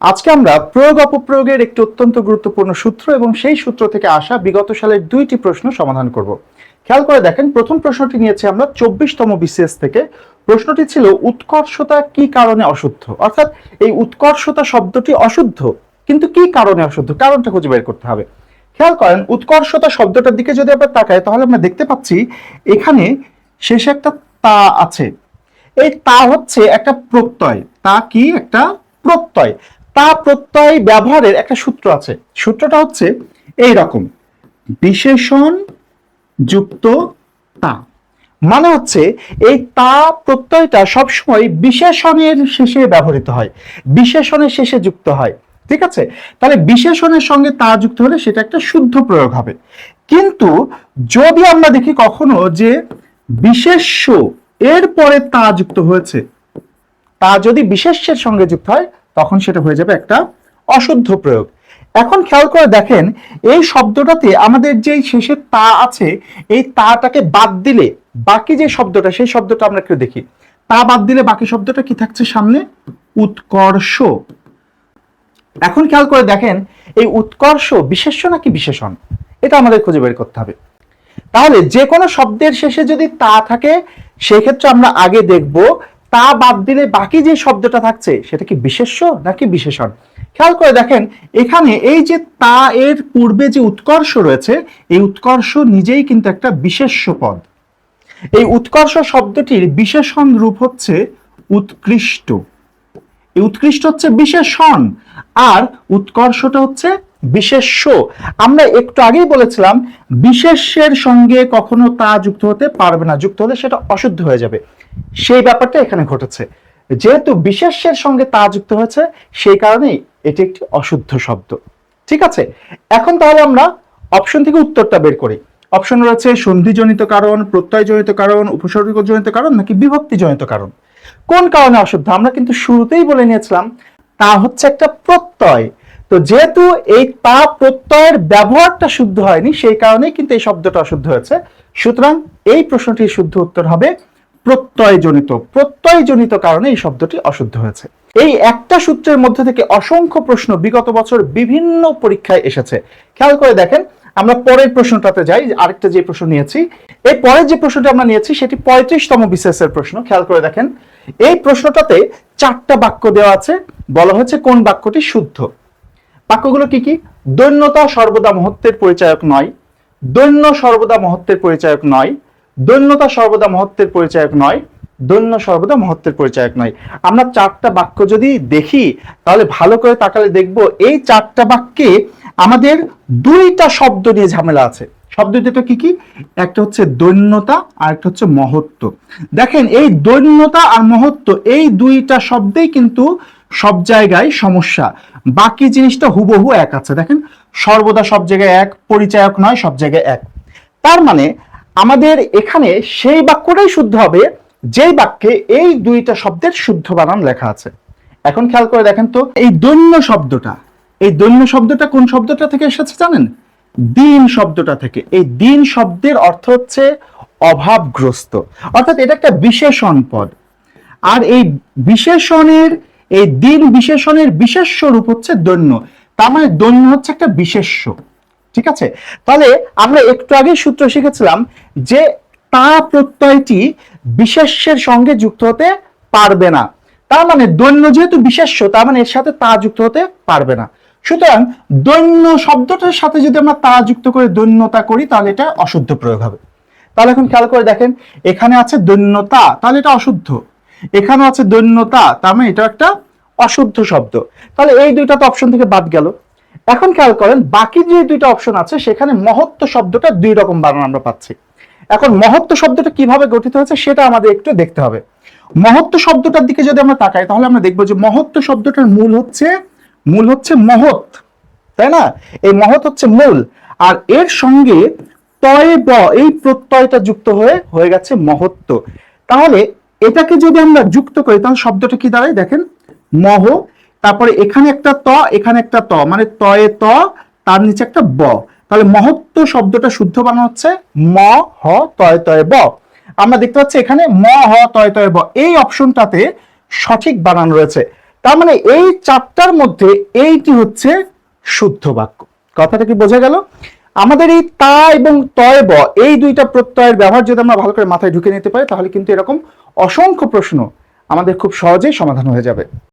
আজকে আমরা প্রয়োগ অপপ্রয়োগের একটি অত্যন্ত গুরুত্বপূর্ণ সূত্র এবং সেই সূত্র থেকে আসা বিগত সালের দুইটি প্রশ্ন সমাধান করব। খেয়াল করে দেখেন, প্রথম প্রশ্নটি নিয়েছি আমরা 24তম বিসিএস থেকে। প্রশ্নটি ছিল উৎকর্ষতা কি কারণে অশুদ্ধ, অর্থাৎ এই উৎকর্ষতা শব্দটি অশুদ্ধ, কিন্তু কি কারণে অশুদ্ধ, কারণটা খুঁজে বের করতে হবে। খেয়াল করেন, উৎকর্ষতা শব্দটার দিকে যদি আমরা তাকাই তাহলে আমরা দেখতে পাচ্ছি এখানে শেষে একটা তা আছে। এই তা হচ্ছে একটা প্রত্যয়। তা কি? একটা প্রত্যয়। তা প্রত্যয় ব্যবহারের একটা সূত্র আছে। সূত্রটা হচ্ছে এই রকম, বিশেষণ যুক্ত তা। মানে হচ্ছে এই তা প্রত্যয়টা সবসময় বিশেষণের শেষে ব্যবহৃত হয়, বিশেষণের শেষে যুক্ত হয়। ঠিক আছে, তাহলে বিশেষণের সঙ্গে তা যুক্ত হলে সেটা একটা শুদ্ধ প্রয়োগ হবে। কিন্তু যদি আমরা দেখি কখনো যে বিশেষ্য এর পরে তা যুক্ত হয়েছে, তা যদি বিশেষ্যের সঙ্গে যুক্ত হয় তখন সেটা হয়ে যাবে একটা অশুদ্ধ প্রয়োগ। এখন খেয়াল করে দেখেন, এই শব্দটাতে আমাদের যে শেষে তা আছে, এই তাটাকে বাদ দিলে বাকি যে শব্দটা, সেই শব্দটা আমরা একটু দেখি। তা বাদ দিলে বাকি শব্দটা কি থাকছে সামনে? উৎকর্ষ। এখন খেয়াল করে দেখেন, এই উৎকর্ষ বিশেষ্য নাকি বিশেষণ, এটা আমাদের খুঁজে বের করতে হবে। তাহলে যে কোনো শব্দের শেষে যদি তা থাকে সেক্ষেত্রে আমরা আগে দেখব তা বাদ দিলে বাকি যে শব্দটা থাকছে সেটা কি বিশেষ্য নাকি বিশেষণ। খেয়াল করে দেখেন, এখানে এই যে তা এর পূর্বে যে উৎকর্ষ রয়েছে, এই উৎকর্ষ নিজেই কিন্তু একটা বিশেষ্য পদ। এই উৎকর্ষ শব্দটির বিশেষণ রূপ হচ্ছে উৎকৃষ্ট। এই উৎকৃষ্ট হচ্ছে বিশেষণ আর উৎকর্ষটা হচ্ছে বিশেষ্য। আমরা একটু আগেই বলেছিলাম বিশেষ্যের সঙ্গে কখনো তা যুক্ত হতে পারবে না, যুক্ত হলে সেটা অশুদ্ধ হয়ে যাবে। সেই ব্যাপারটা এখানে ঘটেছে। যেহেতু বিশেষ্যের সঙ্গে তা যুক্ত হয়েছে, সেই কারণেই এটি একটি অশুদ্ধ শব্দ। ঠিক আছে, এখন তাহলে আমরা অপশন থেকে উত্তরটা বের করি। অপশন রয়েছে সন্ধিজনিত কারণ, প্রত্যয়জনিত কারণ, উপসর্গজনিত কারণ নাকি বিভক্তিজনিত কারণ। কোন কারণে অশুদ্ধ? আমরা কিন্তু শুরুতেই বলে নিয়েছিলাম তা হচ্ছে একটা প্রত্যয়। তো যেহেতু এই তা প্রত্যয়ের ব্যবহারটা শুদ্ধ হয়নি, সেই কারণেই কিন্তু এই শব্দটা অশুদ্ধ হয়েছে। সুতরাং এই প্রশ্নটির শুদ্ধ উত্তর হবে প্রত্যয়জনিত। প্রত্যয়জনিত কারণে এই শব্দটি অশুদ্ধ হয়েছে। এই একটা সূত্রের মধ্যে থেকে অসংখ্য প্রশ্ন বিগত বছর বিভিন্ন পরীক্ষায় এসেছে। খেয়াল করে দেখেন, আমরা পরের প্রশ্নটাতে যাই। আরেকটা যে প্রশ্ন নিয়েছি, এই পরের যে প্রশ্নটা আমরা নিয়েছি সেটি 35তম বিসিএস এর প্রশ্ন। খেয়াল করে দেখেন, এই প্রশ্নটাতে 4টা বাক্য দেওয়া আছে। বলা হয়েছে কোন বাক্যটি শুদ্ধ। বাক্যগুলো কি কি? দৈন্যতা সর্বদা মহত্বের পরিচায়ক নয়, দৈন্য সর্বদা মহত্বের পরিচায়ক নয়, দৈন্যতা সর্বদা মহত্বের পরিচায়ক নয়, দৈন্য সর্বদা মহত্বের পরিচায়ক নয়। আমরা 4টা বাক্য যদি দেখি তাহলে ভালো করে তাকালে দেখব এই 4টা বাক্যে আমাদের 2টা শব্দ নিয়ে ঝামেলা আছে। শব্দ দুটো কি কি? একটা হচ্ছে দৈন্যতা আর একটা হচ্ছে মহত্ব। দেখেন, এই দৈন্যতা আর মহত্ব এই 2টা শব্দেই কিন্তু সব জায়গায় সমস্যা, বাকি জিনিসটা হুবহু এক আছে। দেখেন, সর্বদা সব জায়গায় এক, পরিচায়ক নয় সব জায়গায় এক। তার মানে আমাদের এখানে সেই বাক্যটাই শুদ্ধ হবে যেই বাক্যে এই 2টা শব্দের শুদ্ধ বানান লেখা আছে। এখন খেয়াল করে দেখেন তো, এই দৈন্য শব্দটা, এই দৈন্য শব্দটা কোন শব্দটা থেকে এসেছে জানেন? দিন শব্দটা থেকে। এই দিন শব্দের অর্থ হচ্ছে অভাবগ্রস্ত, অর্থাৎ এটা একটা বিশেষণ পদ। আর এই বিশেষণের, এই দিন বিশেষণের বিশেষ্য রূপ হচ্ছে দৈন্য। তার মানে দৈন্য হচ্ছে একটা বিশেষ্য। ঠিক আছে, তাহলে আমরা একটু আগে সূত্র শিখেছিলাম যে তা প্রত্যয়টি বিশেষ্যের সঙ্গে যুক্ত হতে পারবে না। তার মানে দৈন্য যেহেতু বিশেষ্য, তার মানে এর সাথে তা যুক্ত হতে পারবে না। সুতরাং দৈন্য শব্দটার সাথে যদি আমরা তা যুক্ত করে দৈন্যতা করি তাহলে এটা অশুদ্ধ প্রয়োগ হবে। তাহলে এখন খেয়াল করে দেখেন, এখানে আছে দৈন্যতা, তাহলে এটা অশুদ্ধ। এখানে আছে দৈন্যতা, তার মানে এটা একটা অশুদ্ধ শব্দ। তাহলে এই 2টা তো অপশন থেকে বাদ গেল। এখন খেয়াল করেন, বাকি যে 2টা অপশন আছে সেখানে মহত্ব শব্দটা 2 রকম বানান আমরা পাচ্ছি। এখন মহত্ব শব্দটা কিভাবে গঠিত হয়েছে সেটা আমাদের একটু দেখতে হবে। মহত্ব শব্দটার দিকে যদি আমরা তাকাই তাহলে আমরা দেখবো যে মহত্ব শব্দটার মূল হচ্ছে মহৎ, তাই না? এই মহৎ হচ্ছে মূল, আর এর সঙ্গে তয়ে ব এই প্রত্যয়টা যুক্ত হয়ে গেছে মহত্ব। তাহলে এটাকে যদি আমরা যুক্ত করি তাহলে শব্দটা কি দাঁড়ায় দেখেন, মহ, তারপরে এখানে একটা ত, এখানে একটা ত, মানে তয়ে ত, তার নিচে একটা ব। তাহলে মহত্ব শব্দটা শুদ্ধ বানানো হচ্ছে ম হ তয়ে তয়ে ব। আমরা দেখতে পাচ্ছি এখানে ম হ তয়ে তয়ে ব এই অপশনটাতে সঠিক বানান রয়েছে। তার মানে এই চারটার মধ্যে এইটি হচ্ছে শুদ্ধ বাক্য। কথাটা কি বোঝা গেল? আমাদের এই তা এবং তয় ব এই দুইটা প্রত্যয়ের ব্যবহার যদি আমরা ভালো করে মাথায় ঢুকে নিতে পারি, তাহলে কিন্তু এরকম অসংখ্য প্রশ্ন আমাদের খুব সহজেই সমাধান হয়ে যাবে।